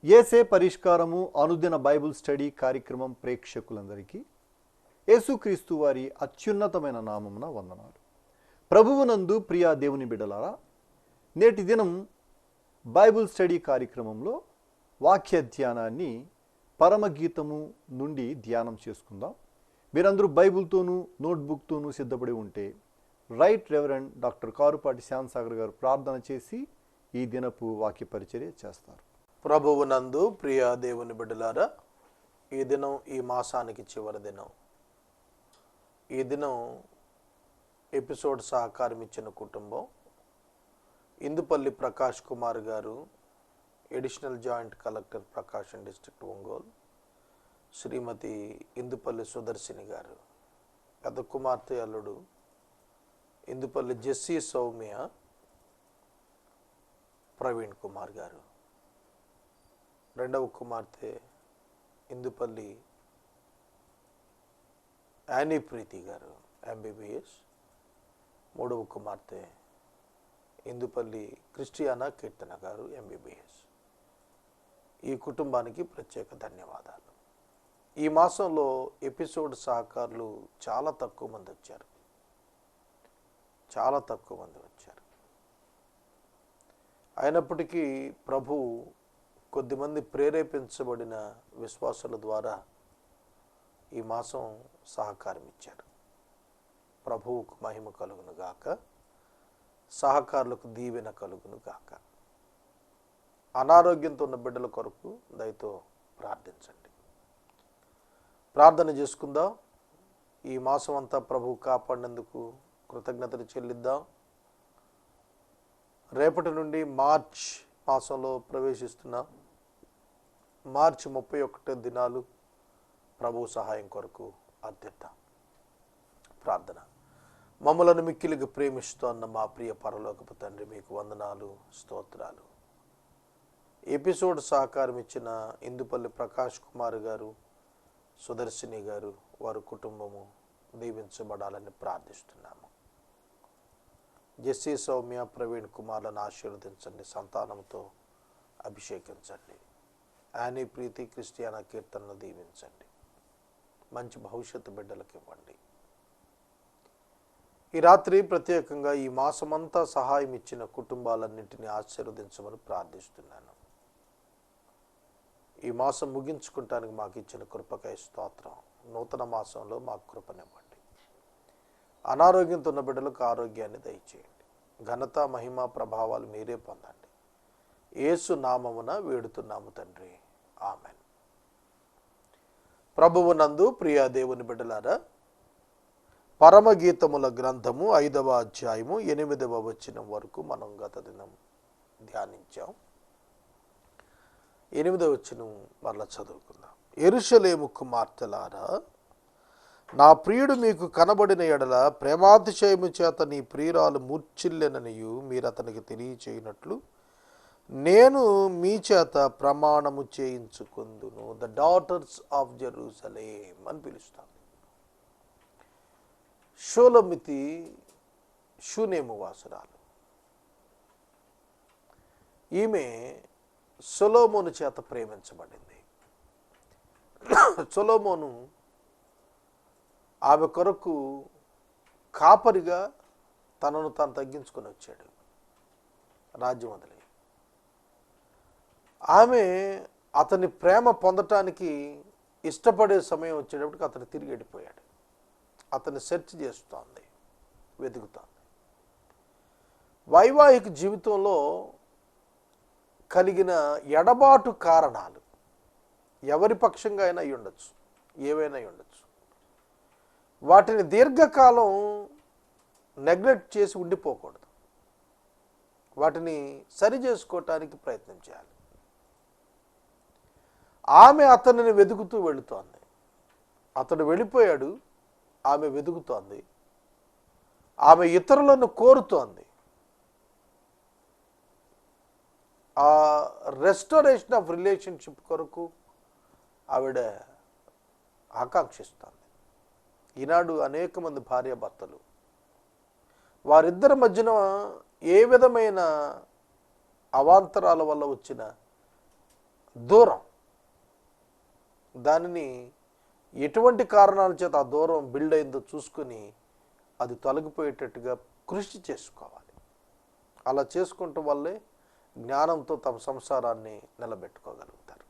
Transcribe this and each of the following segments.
యేసే పరిష్కారము అనుదిన Bible study కార్యక్రమం ప్రేక్షకులందరికీ యేసుక్రీస్తు వారి అత్యున్నతమైన నామమున వందనాలు. ప్రభువునందు ప్రియా దేవుని బిడ్డలారా, నేటి దినం బైబిల్ స్టడీ కార్యక్రమంలో వాక్య ధ్యానాన్ని పరమగీతము నుండి ధ్యానం చేసుకుందాం. మీరందరూ బైబిల్తోనూ నోట్బుక్తోనూ సిద్ధపడి ఉంటే రైట్ రెవరెండ్ డాక్టర్ కారుపాటి శ్యాంసాగర్ గారు ప్రార్థన చేసి ఈ దినపు వాక్య పరిచర్య చేస్తారు. ప్రభువునందు ప్రియ దేవుని బిడ్డలారా, ఈ దినం ఈ మాసానికి చివరి దినం. ఈ దినం ఎపిసోడ్ సహకారం ఇచ్చిన కుటుంబం ఇందుపల్లి ప్రకాష్ కుమార్ గారు, అడిషనల్ జాయింట్ కలెక్టర్ ప్రకాశం డిస్ట్రిక్ట్ ఒంగోలు, శ్రీమతి ఇందుపల్లి సుదర్శిని గారు, పెద్ద కుమార్తె అల్లుడు ఇందుపల్లి జెస్సీ సౌమ్య ప్రవీణ్ కుమార్ గారు, రెండవ కుమార్తె ఇందుపల్లి యానీ ప్రీతి గారు ఎంబీబీఎస్, మూడవ కుమార్తె ఇందుపల్లి క్రిస్టియానా కీర్తన గారు ఎంబీబీఎస్. ఈ కుటుంబానికి ప్రత్యేక ధన్యవాదాలు. ఈ మాసంలో ఎపిసోడ్ సహకారులు చాలా తక్కువ మంది వచ్చారు. అయినప్పటికీ ప్రభు కొద్దిమంది ప్రేరేపించబడిన విశ్వాసుల ద్వారా ఈ మాసం సహకారం ఇచ్చారు. ప్రభువుకు మహిమ కలుగును గాక, సహకారులకు దీవెన కలుగును గాక. అనారోగ్యంతో ఉన్న బిడ్డల కొరకు దయతో ప్రార్థించండి. ప్రార్థన చేసుకుందాం. ఈ మాసం అంతా ప్రభువు కాపాడినందుకు కృతజ్ఞతలు చెల్లిద్దాం. రేపటి నుండి మార్చ్ మాసంలో ప్రవేశిస్తున్నాం. మార్చి 31 దినాలు ప్రభు సహాయం కొరకు అర్థిద్దాం. ప్రార్థన. మమ్మలను మిక్కిలిగా ప్రేమిస్తోన్న మా ప్రియ పరలోకపు తండ్రి, మీకు వందనాలు, స్తోత్రాలు. ఎపిసోడ్ సహకారం ఇచ్చిన ఇందుపల్లి ప్రకాష్ కుమార్ గారు, సుదర్శిని గారు, వారి కుటుంబము దీవించబడాలని ప్రార్థిస్తున్నాము. జెస్సీ సౌమ్య ప్రవీణ్ కుమార్లను ఆశీర్వదించండి, సంతానంతో అభిషేకించండి. యానీ ప్రీతి క్రిస్టియానా కీర్తనను దీవించండి, మంచి భవిష్యత్తు బిడ్డలకు ఇవ్వండి. ఈ రాత్రి ప్రత్యేకంగా ఈ మాసమంతా సహాయం ఇచ్చిన కుటుంబాలన్నింటినీ ఆశీర్వదించమని ప్రార్థిస్తున్నాను. ఈ మాసం ముగించుకుంటానికి మాకు ఇచ్చిన కృపకై స్తోత్రం. నూతన మాసంలో మాకు కృపనివ్వండి. అనారోగ్యంతో ఉన్న బిడ్డలకు ఆరోగ్యాన్ని దయచేయండి. ఘనత, మహిమ, ప్రభావాలు మీరే పొందండి. యేసు నామమున వేడుతున్నాము తండ్రి, ఆమెన్. ప్రభువునందు ప్రియ దేవుని బిడ్డలారా, పరమగీతముల గ్రంథము 5వ అధ్యాయము 8వ వచనం వరకు మనం గత దినం ధ్యానించాం. 8వ వచనం మరలా చదువుకుందాం. యెరూషలేము కుమార్తెలారా, నా ప్రియుడు మీకు కనబడిన ఎడల ప్రేమాతిశయము చేత నీ ప్రియురాలు మూర్ఛిల్లెననియు మీరు అతనికి తెలియచేయనట్లు నేను మీ చేత ప్రమాణము చేయించుకుందును. ద డాటర్స్ ఆఫ్ జెరూసలేం అని పిలుస్తాను. షోలమితి షూనేము వాసురాలు. ఈమె సొలొమోను చేత ప్రేమించబడింది. సొలొమోను ఆమె కొరకు కాపరిగా తనను తాను తగ్గించుకొని వచ్చాడు రాజ్యం వదిలి. ఆమె అతని ప్రేమ పొందటానికి ఇష్టపడే సమయం వచ్చేటప్పటికి అతను తిరిగి వెళ్ళిపోయాడు. అతన్ని సెర్చ్ చేస్తోంది, వెతుకుతోంది. వైవాహిక జీవితంలో కలిగిన ఎడబాటు కారణాలు ఎవరి పక్షంగా అయినా అయి ఉండొచ్చు, ఏవైనా అయి ఉండొచ్చు. వాటిని దీర్ఘకాలం నెగ్లెక్ట్ చేసి ఉండిపోకూడదు. వాటిని సరి చేసుకోవటానికి ప్రయత్నం చేయాలి. ఆమె అతనిని వెతుకుతూ వెళుతోంది. అతడు వెళ్ళిపోయాడు, ఆమె వెతుకుతోంది. ఆమె ఇతరులను కోరుతోంది. ఆ రెస్టోరేషన్ ఆఫ్ రిలేషన్షిప్ కొరకు ఆవిడ ఆకాంక్షిస్తోంది. ఈనాడు అనేక మంది భార్యాభర్తలు వారిద్దరి మధ్యన ఏ విధమైన అవాంతరాల వల్ల వచ్చిన దూరం. దానిని ఎటువంటి కారణాల చేత ఆ దూరం బిల్డ్ అయిందో చూసుకొని అది తొలగిపోయేటట్టుగా కృషి చేసుకోవాలి. అలా చేసుకుంటూ వల్లే జ్ఞానంతో తమ సంసారాన్ని నిలబెట్టుకోగలుగుతారు.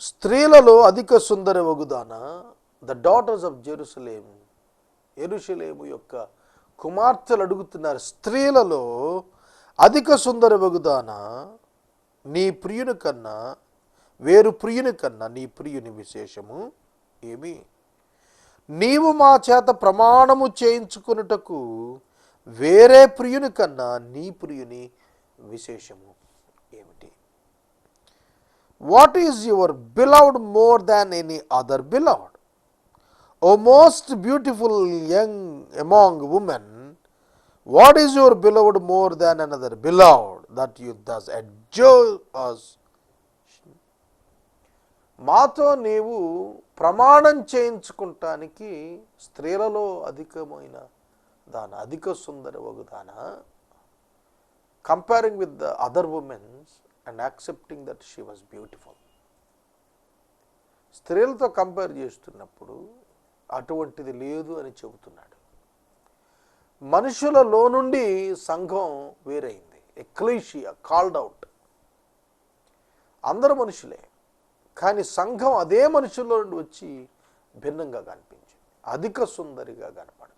స్త్రీలలో అధిక సుందర వగుదాన, ద డాటర్స్ ఆఫ్ జెరూసలేం, యెరూషలేము యొక్క కుమార్తెలు అడుగుతున్నారు, స్త్రీలలో అధిక సుందర వగుదాన, నీ ప్రియుని కన్నా వేరు ప్రియుని కన్నా నీ ప్రియుని విశేషము ఏమి? నీవు మా చేత ప్రమాణము చేయించుకొనుటకు వేరే ప్రియుని కన్నా నీ ప్రియుని విశేషము ఏమిటి? What is your beloved more than any other beloved? O most beautiful young among women, what is your beloved more than another beloved that you thus adjure us? మాతో నీవు ప్రమాణం చేయించుకుంటానికి స్త్రీలలో అధికమైన దాన, అధిక సుందర వగుదాన, comparing with the other womens and accepting that she was beautiful. స్త్రీలతో కంపేర్ చేస్తున్నప్పుడు అటువంటిది లేదు అని చెబుతున్నాడు. మనుషులలో నుండి సంఘం వేరైంది. Ecclesia called out. అందరు మనుషులే, కానీ సంఘం అదే మనుషుల్లో నుండి వచ్చి భిన్నంగా కనిపించింది, అధిక సుందరిగా కనపడింది.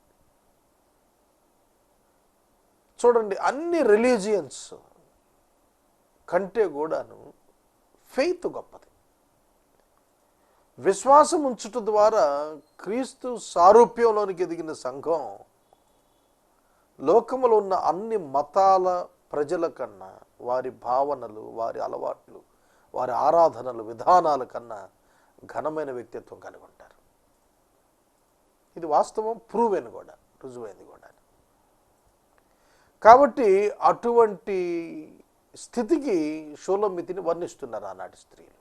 చూడండి, అన్ని రిలీజియన్స్ కంటే కూడాను ఫెయిత్ గొప్పది. విశ్వాసం ఉంచుట ద్వారా క్రీస్తు సారూప్యంలోనికి ఎదిగిన సంఘం లోకములో ఉన్న అన్ని మతాల ప్రజల కన్నా వారి భావనలు, వారి అలవాట్లు, వారి ఆరాధనలు, విధానాల కన్నా ఘనమైన వ్యక్తిత్వం కలిగి ఉంటారు. ఇది వాస్తవం, ప్రూవెన్ కూడా, రుజువైంది కూడా. కాబట్టి అటువంటి స్థితికి షూలమ్మితిని వర్ణిస్తున్నారు ఆనాటి స్త్రీలు.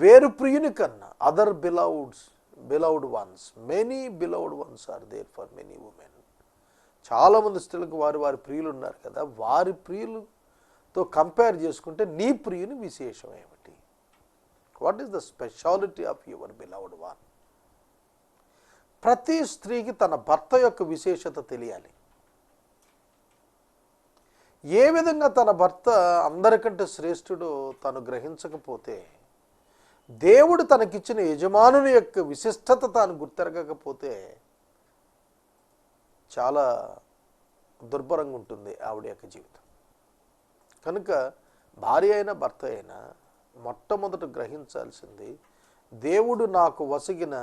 వేరు ప్రియుని కన్నా, other beloved ones, many beloved ones are there for many women. చాలామంది స్త్రీలకు వారి ప్రియులు ఉన్నారు కదా, వారి ప్రియులతో కంపేర్ చేసుకుంటే నీ ప్రియుని విశేషం ఏమిటి? What is the speciality of your beloved one? ప్రతి స్త్రీకి తన భర్త యొక్క విశేషత తెలియాలి. ఏ విధంగా తన భర్త అందరికంటే శ్రేష్ఠుడో తను గ్రహించకపోతే, దేవుడు తనకిచ్చిన యజమానుని యొక్క విశిష్టత తాను గుర్తెరగకపోతే చాలా దుర్భరంగా ఉంటుంది ఆవిడ యొక్క జీవితం. కనుక భార్య అయినా భర్త అయినా మొట్టమొదట గ్రహించాల్సింది, దేవుడు నాకు వసిగిన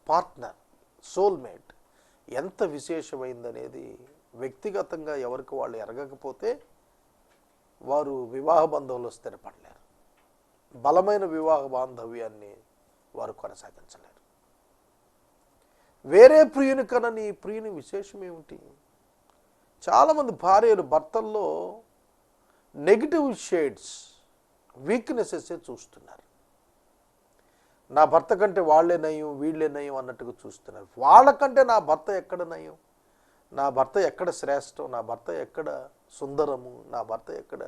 పార్ట్నర్, సోల్మేట్ ఎంత విశేషమైందనేది వ్యక్తిగతంగా ఎవరికి వాళ్ళు ఎరగకపోతే వారు వివాహ బంధంలో స్థిరపడలేరు. బలమైన వివాహ బాంధవ్యాన్ని వారు కొనసాగించలేరు. వేరే ప్రియుని కన్నా నీ ప్రియుని విశేషం ఏమిటి? చాలామంది భార్యలు భర్తల్లో నెగిటివ్ షేడ్స్, వీక్నెసెస్ చూస్తున్నారు. నా భర్త కంటే వాళ్ళే నయం, వీళ్ళే నయం అన్నట్టుగా చూస్తున్నారు. వాళ్ళకంటే నా భర్త ఎక్కడ నయం, నా భర్త ఎక్కడ శ్రేష్టం, నా భర్త ఎక్కడ సుందరము, నా భర్త ఎక్కడ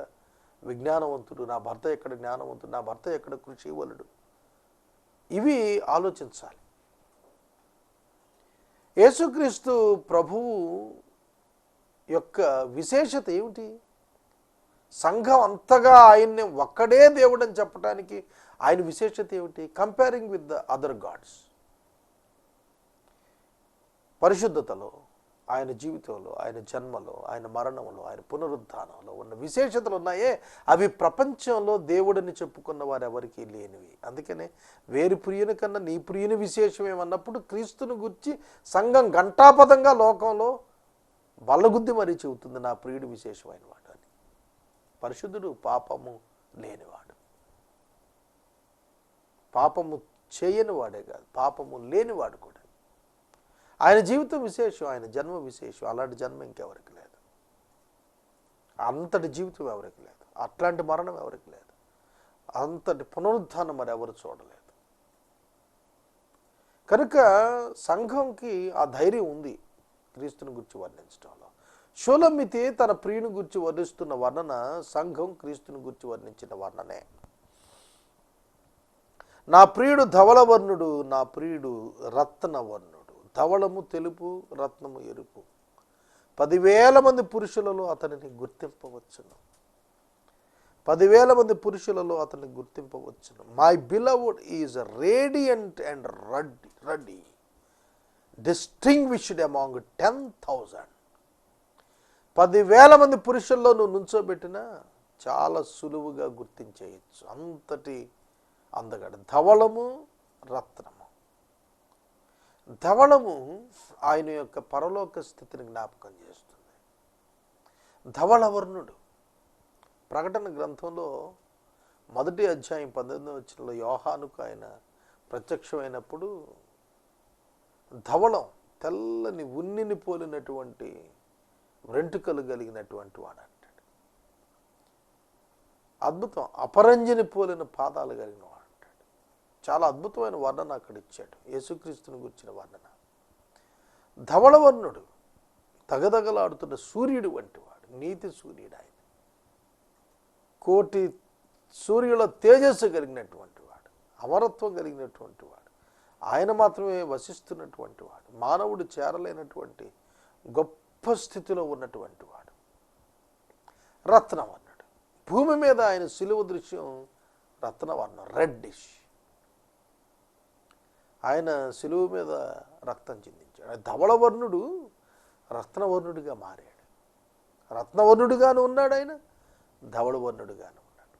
విజ్ఞానవంతుడు, నా భర్త ఎక్కడ జ్ఞానవంతుడు, నా భర్త ఎక్కడ కృషివలుడు, ఇవి ఆలోచించాలి. యేసుక్రీస్తు ప్రభువు యొక్క విశేషత ఏమిటి? సంఘం అంతగా ఆయన్ని ఒక్కడే దేవుడు అని చెప్పడానికి ఆయన విశేషత ఏమిటి? Comparing with the other gods. పరిశుద్ధతలో, ఆయన జీవితంలో, ఆయన జన్మలో, ఆయన మరణంలో, ఆయన పునరుద్ధానంలో ఉన్న విశేషతలు ఉన్నాయే, అవి ప్రపంచంలో దేవుడిని చెప్పుకున్న వారు ఎవరికీ లేనివి. అందుకనే వేరు ప్రియుని కన్నా నీ ప్రియుని విశేషం ఏమన్నప్పుడు క్రీస్తుని గురించి సంఘం ఘంటాపదంగా లోకంలో బల్లగుద్ది మరీ చెబుతుంది, నా ప్రియుడు విశేషమైన వాడు అని. పరిశుద్ధుడు పాపము లేనివాడు, పాపము చేయని వాడే కాదు, పాపము లేనివాడు కూడా. ఆయన జీవితం విశేషం, ఆయన జన్మ విశేషం. అలాంటి జన్మ ఇంకెవరికి లేదు, అంతటి జీవితం ఎవరికి లేదు, అట్లాంటి మరణం ఎవరికి లేదు, అంతటి పునరుద్ధానం మరి ఎవరు చూడలేదు. కనుక సంఘంకి ఆ ధైర్యం ఉంది క్రీస్తుని గురించి వర్ణించడంలో. షూలమ్మితి తన ప్రియుని గురించి వర్ణిస్తున్న వర్ణన సంఘం క్రీస్తుని గురించి వర్ణించిన వర్ణనే. నా ప్రియుడు ధవళవర్ణుడు, నా ప్రియుడు రత్నవర్ణుడు. ధవళము తెలుపు, రత్నము ఎరుపు. 10,000 మంది పురుషులలో అతనిని గుర్తింపవచ్చును. 10,000 మంది పురుషులలో అతన్ని గుర్తింపవచ్చును. My beloved is radiant and ruddy, distinguished among 10,000. 10,000 మంది పురుషుల్లో నువ్వు నుంచోబెట్టినా చాలా సులువుగా గుర్తించేయచ్చు. అంతటి అందగాడు. ధవళము, రత్నము. ధవళము ఆయన యొక్క పరలోక స్థితిని జ్ఞాపకం చేస్తుంది. ధవళవర్ణుడు. ప్రకటన గ్రంథంలో 1వ అధ్యాయం 18వ వచనంలో యోహానుకు ఆయన ప్రత్యక్షమైనప్పుడు ధవళం, తెల్లని ఉన్నిని పోలినటువంటి వెంట్రుకలు కలిగినటువంటి వాడు అంటాడు. అద్భుతం. అపరంజిని పోలిన పాదాలు కలిగిన వాడు అంటాడు. చాలా అద్భుతమైన వర్ణన అక్కడ ఇచ్చాడు. యేసుక్రీస్తుని గురించిన వర్ణన. ధవళవర్ణుడు, తగదగలాడుతున్న సూర్యుడు వంటి వాడు. నీతి సూర్యుడు ఆయన. కోటి సూర్యుల తేజస్సు కలిగినటువంటి వాడు. అమరత్వం కలిగినటువంటి వాడు. ఆయన మాత్రమే వసిస్తున్నటువంటి వాడు. మానవుడు చేరలేనటువంటి గొప్ప స్థితిలో ఉన్నటువంటి వాడు. రత్నవర్ణుడు. భూమి మీద ఆయన సిలువ దృశ్యం రత్నవర్ణం, రెడ్డిష్. ఆయన సిలువ మీద రక్తం చిందించాడు. ధవళవర్ణుడు రత్నవర్ణుడిగా మారాడు. రత్నవర్ణుడిగాను ఉన్నాడు ఆయన, ధవళవర్ణుడిగాను ఉన్నాడు.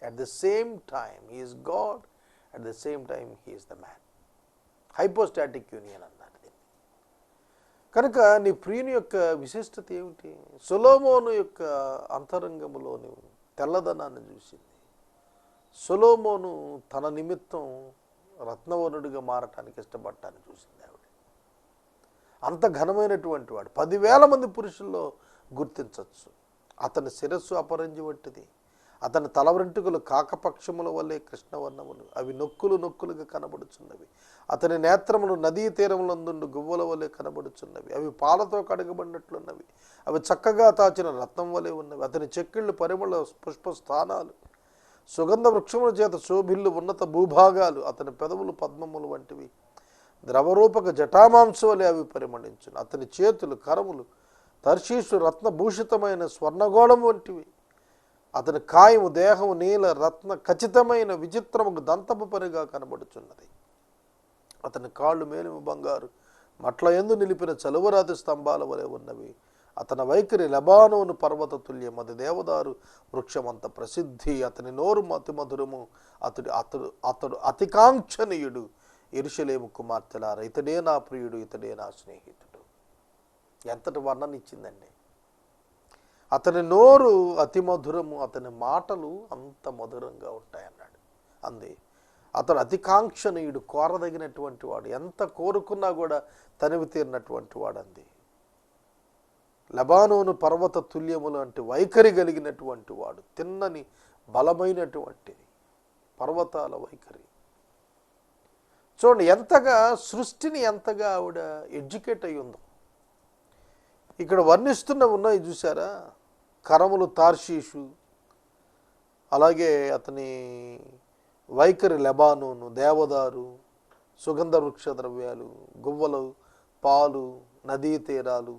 At the same time he is God, at the same time he is the man. Hypostatic union అన్నారు దీన్ని. కనుక నీ ప్రియుని యొక్క విశిష్టత ఏమిటి? సొలొమోను యొక్క అంతరంగములోని తెల్లదనాన్ని చూసింది. సొలొమోను తన నిమిత్తం రత్నవర్ణుడిగా మారటానికి ఇష్టపడటాన్ని చూసింది ఆవిడ. అంత ఘనమైనటువంటి వాడు. 10,000 మంది పురుషుల్లో గుర్తించవచ్చు. అతని శిరస్సు అపరంజి వంటిది. అతని తల వెంట్రుకలు కాకపక్షముల వల్లే కృష్ణవర్ణములు, అవి నొక్కులు నొక్కులుగా కనబడుచున్నవి. అతని నేత్రములు నదీ తీరములందుండు గువ్వల వలె కనబడుచున్నవి. అవి పాలతో కడగబడినట్లున్నవి. అవి చక్కగా తాచిన రత్నం వలె ఉన్నవి. అతని చెక్కిళ్ళు పరిమళ పుష్పస్థానాలు, సుగంధ వృక్షముల చేత శోభిల్లు ఉన్నత భూభాగాలు. అతని పెదవులు పద్మములు వంటివి, ద్రవరూపక జటామాంస వలె అవి పరిమళించును. అతని చేతులు కరములు తర్షీషు రత్నభూషితమైన స్వర్ణగోళం వంటివి. అతని కాయము దేహము నీల రత్న ఖచ్చితమైన విచిత్రముకు దంతపు పనిగా కనబడుచున్నది. అతని కాళ్ళు మేలిమి బంగారు మట్ల యందు నిలిపిన చలువరాతి స్తంభాల వలె ఉన్నవి. అతని వైఖరి లెబానోను పర్వత తుల్యం, అది దేవదారు వృక్షమంత ప్రసిద్ధి. అతని నోరు అతి మధురము, అతడు అతడు అతడు అతికాంక్షణీయుడు. యెరూషలేము కుమార్తెలారా, ఇతడే నా ప్రియుడు, ఇతడే నా స్నేహితుడు. ఎంతటి వర్ణన ఇచ్చిందండి. అతని నోరు అతి మధురము, అతని మాటలు అంత మధురంగా ఉంటాయన్నాడు. అంది అతడు అతికాంక్షణీయుడు, కోరదగినటువంటి వాడు. ఎంత కోరుకున్నా కూడా తనివి తీరినటువంటి వాడు. అంది లెబానోను పర్వత తుల్యములు అంటే వైఖరి కలిగినటువంటి వాడు. తిన్నని బలమైనటువంటిది పర్వతాల వైఖరి. చూడండి ఎంతగా సృష్టిని ఎంతగా ఆవిడ ఎడ్యుకేట్ అయి ఉందో. ఇక్కడ వర్ణిస్తున్న ఉన్నాయి చూసారా. కరములు తార్షీషు, అలాగే అతని వైఖరి లెబానోను, దేవదారు, సుగంధ వృక్ష ద్రవ్యాలు, గువ్వలు, పాలు, నదీ తీరాలు,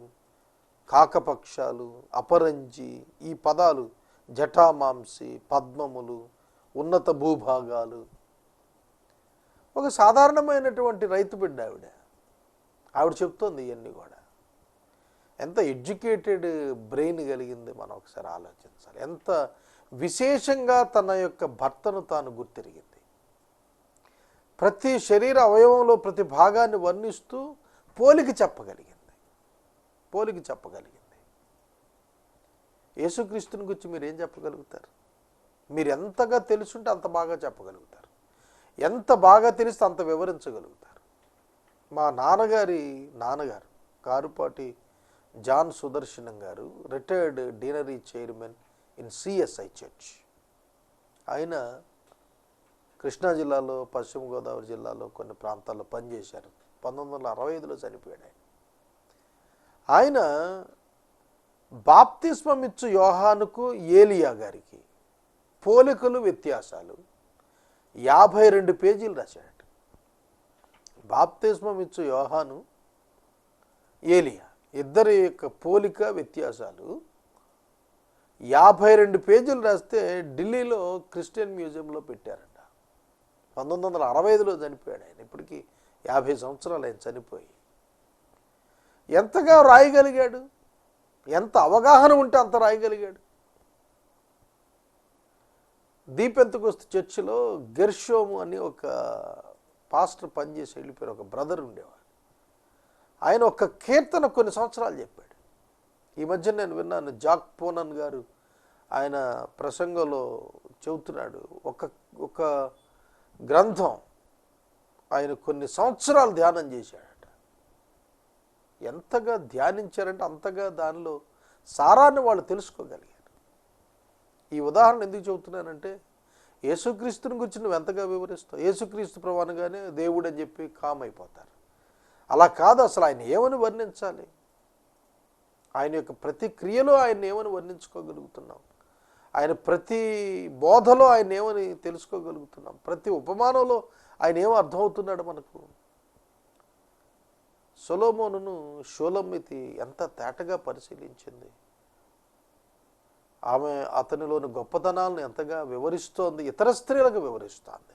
కాకపక్షాలు, అపరంజి, ఈ పదాలు, జటామాంసి, పద్మములు, ఉన్నత భూభాగాలు. ఒక సాధారణమైనటువంటి రైతు బిడ్డ ఆవిడ. ఆవిడ చెప్తోంది ఇవన్నీ కూడా. ఎంత ఎడ్యుకేటెడ్ బ్రెయిన్ కలిగింది మనం ఒకసారి ఆలోచించాలి. ఎంత విశేషంగా తన యొక్క భర్తను తాను గుర్తిరిగింది. ప్రతి శరీర అవయవంలో ప్రతి భాగాన్ని వర్ణిస్తూ పోలిక చెప్పగలిగింది. యేసుక్రీస్తుని గురించి మీరు ఏం చెప్పగలుగుతారు? మీరు ఎంతగా తెలుసుంటే అంత బాగా చెప్పగలుగుతారు. ఎంత బాగా తెలిస్తే అంత వివరించగలుగుతారు. మా నాన్నగారు కారుపాటి జాన్ సుదర్శనం గారు, retired deanery chairman in CSI church. ఆయన కృష్ణా జిల్లాలో, పశ్చిమ గోదావరి జిల్లాలో కొన్ని ప్రాంతాల్లో పనిచేశారు. 1965లో చనిపోయాడు ఆయన. బాప్తిస్మమిచ్చు యోహానుకు ఏలియా గారికి పోలికలు వ్యత్యాసాలు 52 పేజీలు రాశాడు. బాప్తిస్మమిచ్చు యోహాను, ఏలియా ఇద్దరి యొక్క పోలిక వ్యత్యాసాలు 52 పేజీలు రాస్తే ఢిల్లీలో క్రిస్టియన్ మ్యూజియంలో పెట్టారంట. 1965లో చనిపోయాడు ఆయన. ఇప్పటికీ 50 సంవత్సరాలు ఆయన చనిపోయి. ఎంతగా రాయగలిగాడు, ఎంత అవగాహన ఉంటే అంత రాయగలిగాడు. దీపెంతకొస్తు చర్చిలో గెర్షోము అని ఒక పాస్టర్ పనిచేసి వెళ్ళిపోయారు, ఒక బ్రదర్ ఉండేవాడు. ఆయన ఒక కీర్తన కొన్ని సంవత్సరాలు చెప్పాడు. ఈ మధ్య నేను విన్నాను, జాక్ పోనన్ గారు ఆయన ప్రసంగంలో చెబుతున్నాడు, ఒక గ్రంథం ఆయన కొన్ని సంవత్సరాలు ధ్యానం చేశాడట. ఎంతగా ధ్యానించారంటే అంతగా దానిలో సారాన్ని వాళ్ళు తెలుసుకోగలిగారు. ఈ ఉదాహరణ ఎందుకు చెబుతున్నానంటే, యేసుక్రీస్తుని గురించి నువ్వు ఎంతగా వివరిస్తావు? యేసుక్రీస్తు ప్రభు అనగానే దేవుడు అని చెప్పి కామ్ అయిపోతారు. అలా కాదు, అసలు ఆయన ఏమని వర్ణించాలి? ఆయన యొక్క ప్రతి క్రియలో ఆయన ఏమని వర్ణించుకోగలుగుతున్నాం? ఆయన ప్రతి బోధలో ఆయన ఏమని తెలుసుకోగలుగుతున్నాం? ప్రతి ఉపమానంలో ఆయన ఏమో అర్థమవుతున్నాడు మనకు? సొలొమోనును షూలమ్మితి ఎంత తేటగా పరిశీలించింది. ఆమె అతనిలోని గొప్పతనాలను ఎంతగా వివరిస్తోంది, ఇతర స్త్రీలకు వివరిస్తోంది,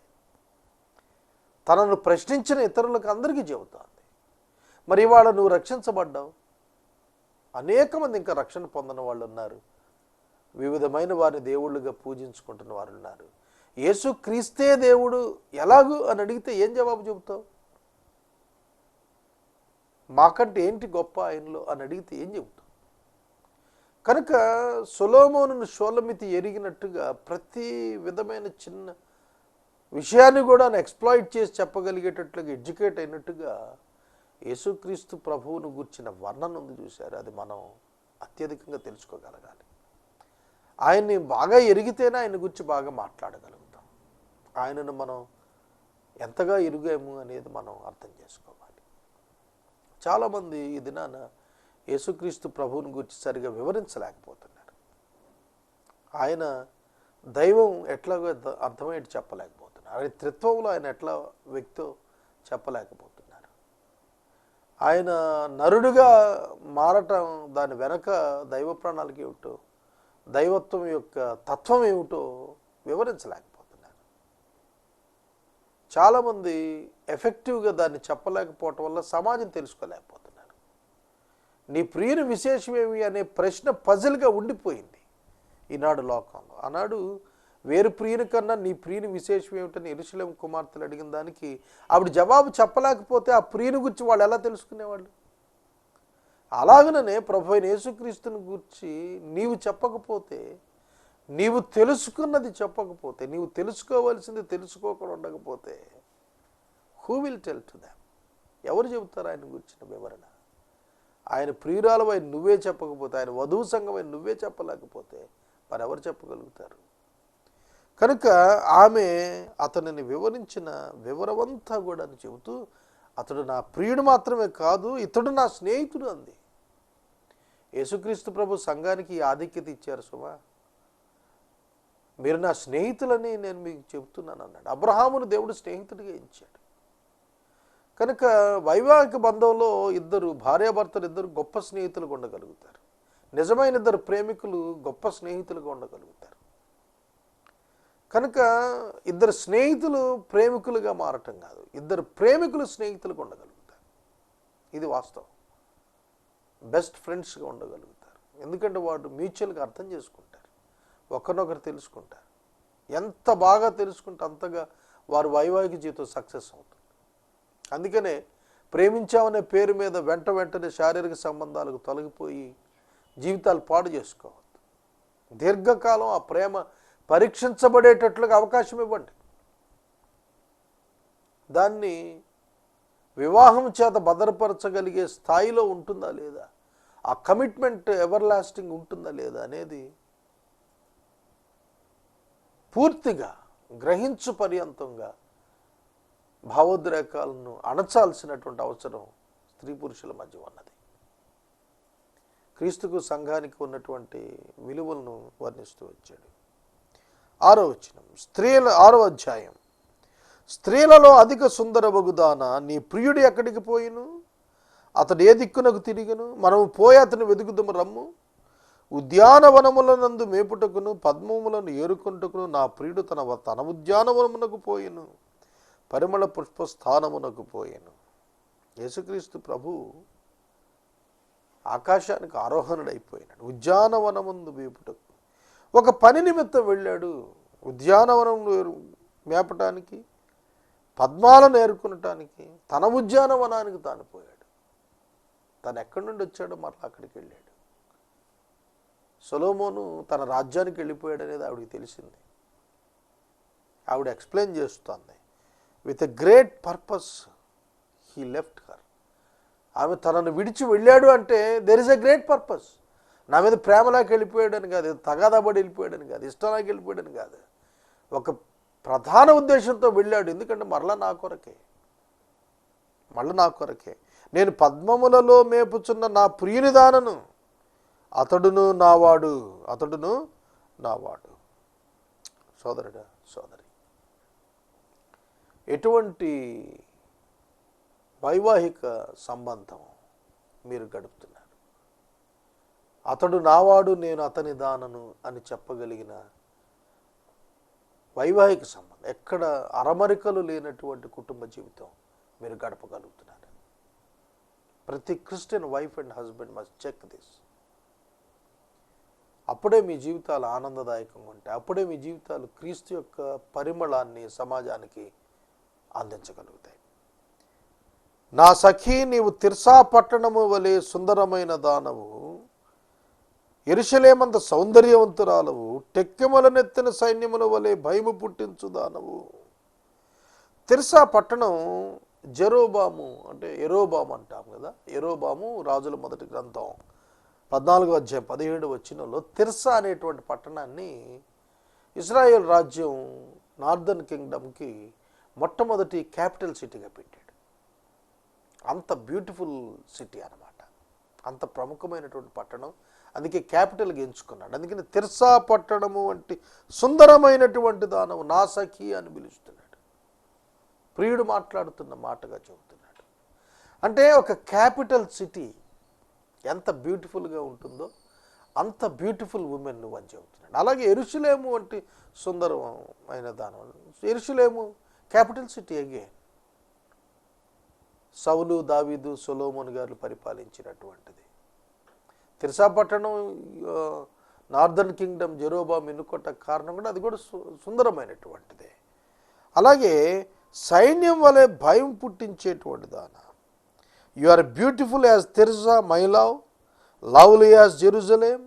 తనను ప్రశ్నించిన ఇతరులకు అందరికీ చెబుతోంది. మరి ఇవాళ నువ్వు రక్షించబడ్డావు, అనేక మంది ఇంకా రక్షణ పొందిన వాళ్ళు ఉన్నారు, వివిధమైన వారిని దేవుళ్ళుగా పూజించుకుంటున్న వారు ఉన్నారు. యేసు క్రీస్తే దేవుడు ఎలాగూ అని అడిగితే ఏం జవాబు చెబుతావు? మాకంటే ఏంటి గొప్ప ఆయనలో అని అడిగితే ఏం చెబుతావు? కనుక సొలొమోనును షూలమ్మితి ఎరిగినట్టుగా ప్రతి విధమైన చిన్న విషయాన్ని కూడా ఎక్స్ప్లాయిట్ చేసి చెప్పగలిగేటట్లుగా ఎడ్యుకేట్ అయినట్టుగా యేసుక్రీస్తు ప్రభువును గుర్చిన వర్ణన ఉంది చూశారు. అది మనం అత్యధికంగా తెలుసుకోగలగాలి. ఆయన్ని బాగా ఎరిగితేనే ఆయన గురించి బాగా మాట్లాడగలుగుతాం. ఆయనను మనం ఎంతగా ఎరుగాము అనేది మనం అర్థం చేసుకోవాలి. చాలామంది ఈ దినాన యేసుక్రీస్తు ప్రభువుని గురించి సరిగా వివరించలేకపోతున్నారు. ఆయన దైవం ఎట్లాగో అర్థమయ్యేటి చెప్పలేకపోతున్నారు. ఆయన త్రిత్వంలో ఆయన ఎట్లా వ్యక్తో చెప్పలేకపోతున్నారు. ఆయన నరుడుగా మారటం, దాని వెనక దైవ ప్రణాళిక ఏమిటో, దైవత్వం యొక్క తత్వం ఏమిటో వివరించలేకపోతున్నారు. చాలామంది ఎఫెక్టివ్గా దాన్ని చెప్పలేకపోవటం వల్ల సమాజం తెలుసుకోలేకపోతున్నారు. నీ ప్రియుని విశేషమేమి అనే ప్రశ్న పజిల్గా ఉండిపోయింది ఈనాడు లోకంలో. ఆనాడు వేరు ప్రియుని కన్నా నీ ప్రియుని విశేషం ఏమిటని యెరూషలేము కుమార్తెలు అడిగిన దానికి ఆవిడ జవాబు చెప్పలేకపోతే ఆ ప్రియుని గురించి వాళ్ళు ఎలా తెలుసుకునేవాళ్ళు? అలాగనే ప్రభు అయిన యేసుక్రీస్తుని గురించి నీవు చెప్పకపోతే, నీవు తెలుసుకున్నది చెప్పకపోతే, నీవు తెలుసుకోవాల్సింది తెలుసుకోకుండా ఉండకపోతే, who will tell to them? ఎవరు చెబుతారు ఆయన గురించిన వివరణ? ఆయన ప్రియురాలవై నువ్వే చెప్పకపోతే, ఆయన వధువు సంఘమై నువ్వే చెప్పలేకపోతే మరి ఎవరు చెప్పగలుగుతారు? కనుక ఆమె అతనిని వివరించిన వివరమంతా కూడా చెబుతూ, అతడు నా ప్రియుడు మాత్రమే కాదు, ఇతడు నా స్నేహితుడు అంది. యేసుక్రీస్తు ప్రభు సంఘానికి ఆధిక్యత ఇచ్చారు. సుమా, మీరు నా స్నేహితులని నేను మీకు చెబుతున్నాను అన్నాడు. అబ్రహామును దేవుడు స్నేహితుడిగా ఇచ్చాడు. కనుక వైవాహిక బంధంలో ఇద్దరు భార్యాభర్తలు ఇద్దరు గొప్ప స్నేహితులుగా ఉండగలుగుతారు. నిజమైన ఇద్దరు ప్రేమికులు గొప్ప స్నేహితులుగా ఉండగలుగుతారు. కనుక ఇద్దరు స్నేహితులు ప్రేమికులుగా మారటం కాదు, ఇద్దరు ప్రేమికులు స్నేహితులుగా ఉండగలుగుతారు. ఇది వాస్తవం. బెస్ట్ ఫ్రెండ్స్గా ఉండగలుగుతారు. ఎందుకంటే వాడు మ్యూచువల్గా అర్థం చేసుకుంటారు, ఒకరినొకరు తెలుసుకుంటారు. ఎంత బాగా తెలుసుకుంటే అంతగా వారు వైవాహిక జీవితం సక్సెస్ అవుతుంది. అందుకనే ప్రేమించామనే పేరు మీద వెంటనే శారీరక సంబంధాలకు తొలగిపోయి జీవితాలు పాడు చేసుకోవద్దు. దీర్ఘకాలం ఆ ప్రేమ పరీక్షించబడేటట్లుగా అవకాశం ఇవ్వండి. దాన్ని వివాహం చేత భద్రపరచగలిగే స్థాయిలో ఉంటుందా లేదా, ఆ కమిట్మెంట్ ఎవర్ లాస్టింగ్ ఉంటుందా లేదా అనేది పూర్తిగా గ్రహించు పర్యంతంగా భావోద్రేకాలను అణచాల్సినటువంటి అవసరం స్త్రీ పురుషుల మధ్య ఉన్నది. క్రీస్తుకు సంఘానికి ఉన్నటువంటి విలువలను వర్ణిస్తూ వచ్చాడు. 6వ వచనం, 6వ అధ్యాయం, స్త్రీలలో అధిక సుందరవగుదాన నీ ప్రియుడు ఎక్కడికి పోయిను, అతడు ఏ దిక్కునకు తిరిగను, మనము పోయి అతను వెతుకుదము రమ్ము. ఉద్యానవనములనందు మేపుటకును పద్మములను ఏరుకుంటకును నా ప్రియుడు తన ఉద్యానవనమునకు పోయిను, పరిమళ పుష్పస్థానమునకు పోయెను. యేసుక్రీస్తు ప్రభు ఆకాశానికి ఆరోహణుడైపోయినాడు. ఉద్యానవనముందు మేపుటకు ఒక పని నిమిత్తం వెళ్ళాడు. ఉద్యానవనంలో మేపటానికి, పద్మాలను ఏరుకునటానికి, తన ఉద్యానవనానికి తాను పోయాడు. తను ఎక్కడి నుండి వచ్చాడో మరలా అక్కడికి వెళ్ళాడు. సొలొమోను తన రాజ్యానికి వెళ్ళిపోయాడు అనేది ఆవిడకి తెలిసింది. ఆవిడ ఎక్స్ప్లెయిన్ చేస్తుంది, with a great purpose he left her. ఆమె తనను విడిచి వెళ్ళాడు అంటే there is a great purpose. నా మీద ప్రేమలాకి వెళ్ళిపోయాడని కాదు, తగాదాబడి వెళ్ళిపోయాడని కాదు, ఇష్టంలాకి వెళ్ళిపోయాడని కాదు, ఒక ప్రధాన ఉద్దేశంతో వెళ్ళాడు. ఎందుకంటే మరలా నా కొరకే నేను పద్మములలో మేపుచున్న నా ప్రియుని దానను, అతడును నావాడు. సోదరుడా, సోదరి, ఎటువంటి వైవాహిక సంబంధం మీరు గడుపుతున్నారు? అతడు నావాడు, నేను అతని దానను అని చెప్పగలిగిన వైవాహిక సంబంధం, ఎక్కడ అరమరికలు లేనటువంటి కుటుంబ జీవితం మీరు గడపగలుగుతున్నారు? ప్రతి Christian wife and husband must check this. అప్పుడే మీ జీవితాలు ఆనందదాయకంగా ఉంటాయి. అప్పుడే మీ జీవితాలు క్రీస్తు యొక్క పరిమళాన్ని సమాజానికి అందించగలుగుతాయి. నా సఖీ, నీవు తిర్సా పట్టణము వలె సుందరమైన దానవు, యెరూషలేమంత సౌందర్యవంతురాలవు, టెక్కెములనెత్తిన సైన్యముల వలె భయము పుట్టించు దానవు. తిర్సా పట్టణం జెరోబాము అంటే యెరోబాము అంటాం కదా. యెరోబాము రాజుల మొదటి గ్రంథం 14వ అధ్యాయం 17వ వచనంలో తిర్సా అనేటువంటి పట్టణాన్ని ఇజ్రాయెల్ రాజ్యం నార్దర్న్ కింగ్డమ్కి మొట్టమొదటి క్యాపిటల్ సిటీగా పెట్టాడు. అంత బ్యూటిఫుల్ సిటీ అన్నమాట, అంత ప్రముఖమైనటువంటి పట్టణం. అందుకే క్యాపిటల్గా ఎంచుకున్నాడు. అందుకని తిర్సా పట్టణము వంటి సుందరమైనటువంటి దానము నా సఖి అని పిలుస్తున్నాడు. ప్రియుడు మాట్లాడుతున్న మాటగా చెబుతున్నాడు. అంటే ఒక క్యాపిటల్ సిటీ ఎంత బ్యూటిఫుల్గా ఉంటుందో అంత బ్యూటిఫుల్ ఉమెన్ నువ్వు అని చెబుతున్నాడు. అలాగే యెరూషలేము వంటి సుందరమైన దానం. యెరూషలేము క్యాపిటల్ సిటీ అగైన్. సౌలు, దావీదు, సొలొమోను గారు పరిపాలించినటువంటిది. తిర్సా పట్టణం నార్దర్న్ కింగ్డమ్ జెరోబాము ఎన్నుకోట కారణం కూడా అది కూడా సుందరమైనటువంటిదే. అలాగే సైన్యం వలె భయం పుట్టించేటువంటి దాన. You are beautiful as Tirzah my love, lovely as Jerusalem,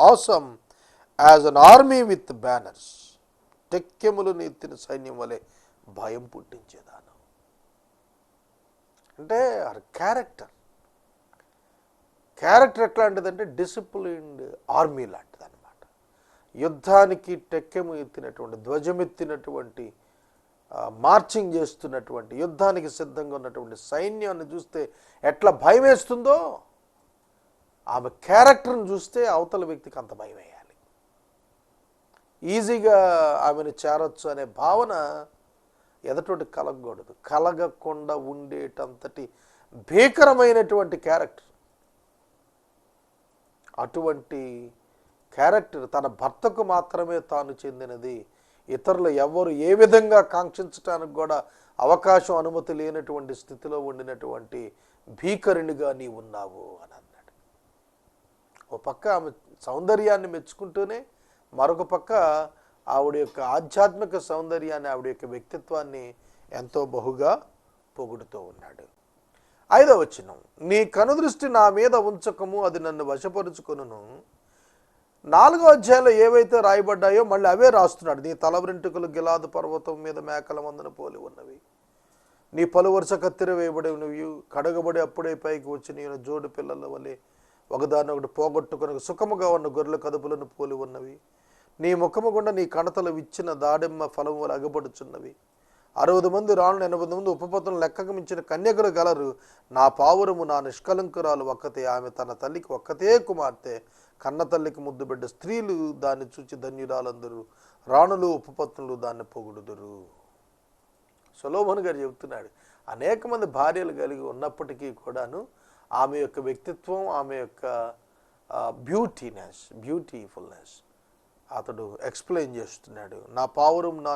awesome as an army with banners. టెక్కెములను ఎత్తిన సైన్యం వలె భయం పుట్టించేదానం. అంటే క్యారెక్టర్ ఎట్లాంటిదంటే డిసిప్లిన్డ్ ఆర్మీ లాంటిది అనమాట. యుద్ధానికి టెక్కెము ఎత్తినటువంటి, ధ్వజమెత్తినటువంటి, మార్చింగ్ చేస్తున్నటువంటి, యుద్ధానికి సిద్ధంగా ఉన్నటువంటి సైన్యాన్ని చూస్తే ఎట్లా భయం వేస్తుందో ఆమె క్యారెక్టర్ని చూస్తే అవతల వ్యక్తికి అంత భయం వేయాలి. ఈజీగా ఆమెను చేరొచ్చు అనే భావన ఎదటోటి కలగకూడదు. కలగకుండా ఉండేటంతటి భీకరమైనటువంటి క్యారెక్టర్. అటువంటి క్యారెక్టర్ తన భర్తకు మాత్రమే తాను చెందినది. ఇతరులు ఎవరు ఏ విధంగా కాంక్షించడానికి కూడా అవకాశం, అనుమతి లేనటువంటి స్థితిలో ఉండినటువంటి భీకరునిగా నీ ఉన్నావు అని అన్నాడు. ఓ పక్క ఆమె సౌందర్యాన్ని మెచ్చుకుంటూనే మరొక పక్క ఆవిడ యొక్క ఆధ్యాత్మిక సౌందర్యాన్ని, ఆవిడ యొక్క వ్యక్తిత్వాన్ని ఎంతో బహుగా పొగుడుతూ ఉన్నాడు. 5వ వచనం, నీ కనుదృష్టి నా మీద ఉంచకము, అది నన్ను వశపరుచుకొనును. 4వ అధ్యాయంలో ఏవైతే రాయబడ్డాయో మళ్ళీ అవే రాస్తున్నాడు. నీ తల వెంట్రుకలు గిలాదు పర్వతం మీద మేకల మందన పోలి ఉన్నవి, నీ పలువరుస కత్తిర వేయబడి ఉన్నవి, కడగబడి అప్పుడే పైకి వచ్చి నేను జోడు పిల్లల వలె ఒకదాన్ని ఒకటి పోగొట్టుకుని సుఖముగా ఉన్న గొర్రెల కదుపులను పోలి ఉన్నవి, నీ ముఖము గుండా నీ కణతలు విచ్చిన దాడెమ్మ ఫలము వల్ల అగబడుచున్నవి, 60 మంది రాణులు 80 మంది ఉపపత్నులు లెక్కకు మించిన కన్యకలు గలరు. నా పావురము నా నిష్కలంకురాలు ఒక్కతే, ఆమె తన తల్లికి ఒక్కతే కుమార్తె, కన్న తల్లికి ముద్దు బిడ్డ. స్త్రీలు దాన్ని చూచి ధన్యురాలందరూ, రాణులు ఉపపత్నులు దాన్ని పొగుడుదురు. సొలొమోను గారు చెబుతున్నాడు, అనేక మంది భార్యలు కలిగి ఉన్నప్పటికీ కూడాను ఆమె యొక్క వ్యక్తిత్వం, ఆమె యొక్క బ్యూటిఫుల్నెస్ అతడు ఎక్స్ప్లెయిన్ చేస్తున్నాడు. నా పావురం నా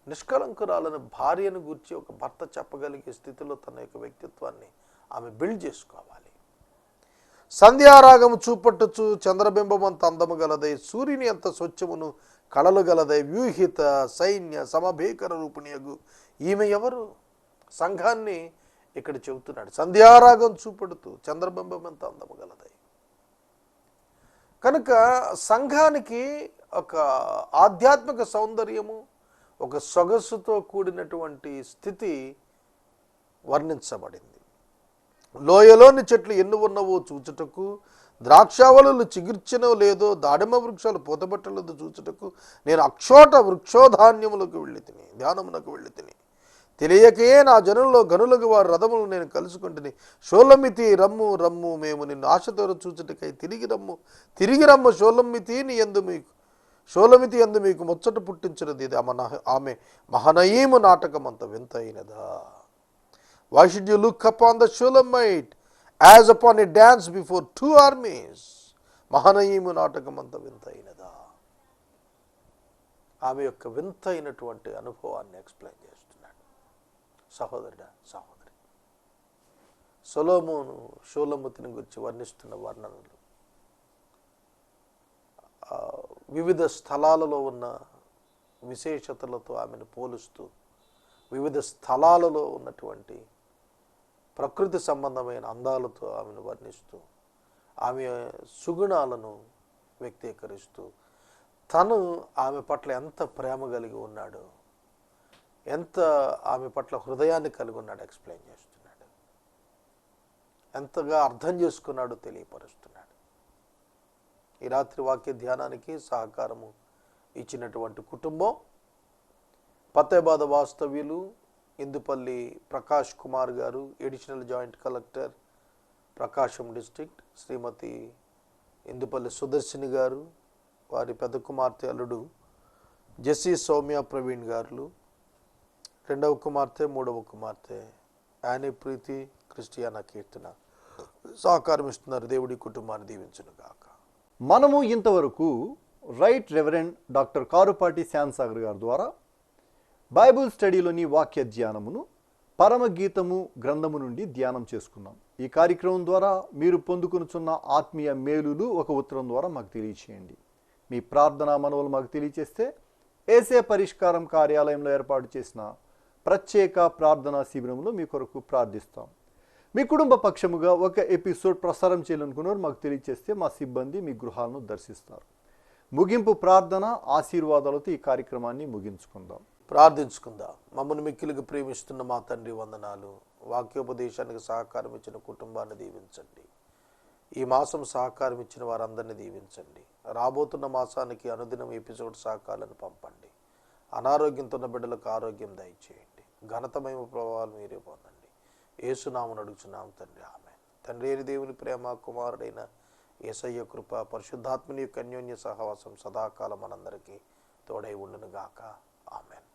నిష్కలంకురాలను భార్యను గురించి ఒక భర్త చెప్పగలిగే స్థితిలో తన యొక్క వ్యక్తిత్వాన్ని ఆమె బిల్డ్ చేసుకోవాలి. సంధ్యారాగము చూపట్టుచు చంద్రబింబమంత అందము గలదై, సూర్యుని అంత స్వచ్ఛమును కళలు గలదై, వ్యూహిత సైన్య సమభీకర రూపిణియగు ఈమె ఎవరు? సంఘాన్ని ఇక్కడ చెబుతున్నాడు. సంధ్యారాగం చూపడుతూ చంద్రబింబం ఎంత అందము గలదై. కనుక సంఘానికి ఒక ఆధ్యాత్మిక సౌందర్యము, ఒక సొగసుతో కూడినటువంటి స్థితి వర్ణించబడింది. లోయలోని చెట్లు ఎన్ని ఉన్నవో చూచుటకు, ద్రాక్షావళులు చిగుర్చినో లేదో, దాడిమ వృక్షాలు పూతబట్టలతో చూచుటకు నేను అక్షోట వృక్షోధాన్యములకు ధ్యానమునకు వెళ్ళి తిని. తెలియకే నా జనుల్లో గనులకు వారి రథములు నేను కలుసుకుంటుని. షోలమితి రమ్ము రమ్ము, మేము నిన్ను ఆశతో చూచుటకై తిరిగి రమ్ము షోలమితి యందు మీకు ముచ్చట పుట్టించినది ఇది ఆమె మహనయీము నాటకం అంత వింతైనదా. Why should you look upon the Shulamite as upon a dance before two armies? మహనయీము నాటకం అంత వింతైనదా. ఆమె యొక్క వింతైనటువంటి అనుభవాన్ని ఎక్స్ప్లెయిన్ చేస్తున్నాడు. సహోదరుడా, సహోదరి, సొలొమోను షూలమితిని గురించి వర్ణిస్తున్న వర్ణనలు వివిధ స్థలాలలో ఉన్న విశేషతలతో ఆమెను పోలుస్తూ, వివిధ స్థలాలలో ఉన్నటువంటి ప్రకృతి సంబంధమైన అందాలతో ఆమెను వర్ణిస్తూ, ఆమె సుగుణాలను వ్యక్తీకరిస్తూ, తను ఆమె పట్ల ఎంత ప్రేమ కలిగి ఉన్నాడో, ఎంత ఆమె పట్ల హృదయాన్ని కలిగి ఉన్నాడు ఎక్స్ప్లెయిన్ చేస్తున్నాడు. ఎంతగా అర్థం చేసుకున్నాడో తెలియపరుస్తున్నాడు. ఈ రాత్రి వాక్య ధ్యానానికి సహకారము ఇచ్చినటువంటి కుటుంబం పత్తేబాద వాస్తవ్యులు ఇందుపల్లి ప్రకాష్ కుమార్ గారు, ఎడిషనల్ జాయింట్ కలెక్టర్ ప్రకాశం డిస్ట్రిక్ట్, శ్రీమతి ఇందుపల్లి సుదర్శిని గారు, వారి పెద్ద కుమార్తె అల్లుడు జెస్సీ సౌమ్య ప్రవీణ్ గారు, రెండవ కుమార్తె మూడవ కుమార్తె యానీ ప్రీతి క్రిస్టియానా కీర్తన సహకారం ఇస్తున్నారు. దేవుడి కుటుంబాన్ని దీవించును గాక. మనము ఇంతవరకు రైట్ రెవరెండ్ డాక్టర్ కారుపాటి శ్యామ్సాగర్ గారి ద్వారా బైబుల్ స్టడీలోని వాక్య ధ్యానమును పరమగీతము గ్రంథము నుండి ధ్యానం చేసుకున్నాం. ఈ కార్యక్రమం ద్వారా మీరు పొందుకొనుచున్న ఆత్మీయ మేలులు ఒక ఉత్తరం ద్వారా మాకు తెలియచేయండి. మీ ప్రార్థనా మనవులు మాకు తెలియచేస్తే ఏసే పరిష్కారం కార్యాలయంలో ఏర్పాటు చేసిన ప్రత్యేక ప్రార్థనా శిబిరంలో మీ కొరకు ప్రార్థిస్తాం. మీ కుటుంబ పక్షముగా ఒక ఎపిసోడ్ ప్రసారం చేయాలనుకున్నారు మాకు తెలియచేస్తే మా సిబ్బంది మీ గృహాలను దర్శిస్తారు. ముగింపు ప్రార్థన ఆశీర్వాదాలతో ఈ కార్యక్రమాన్ని ముగించుకుందాం. ప్రార్థించుకుందాం. మమ్మల్ని మిక్కిలిగా ప్రేమిస్తున్న మా తండ్రి వందనాలు. వాక్యోపదేశానికి సహకారం ఇచ్చిన కుటుంబాన్ని దీవించండి. ఈ మాసం సహకారం ఇచ్చిన వారందరినీ దీవించండి. రాబోతున్న మాసానికి అనుదినం ఎపిసోడ్ సహకారాలను పంపండి. అనారోగ్యంతో ఉన్న బిడ్డలకు ఆరోగ్యం దయచేయండి. ఘనతమైన ప్రభావాలు మీరే పొందండి. యేసునామమున అడుగుచున్నాం తండ్రి, ఆమేన్. తండ్రి అయిన దేవుని ప్రేమ, కుమారుడైన యేసయ్య కృప, పరిశుద్ధాత్మని యొక్క అన్యోన్య సహవాసం సదాకాలం మనందరికీ తోడై ఉండును గాక. ఆమేన్.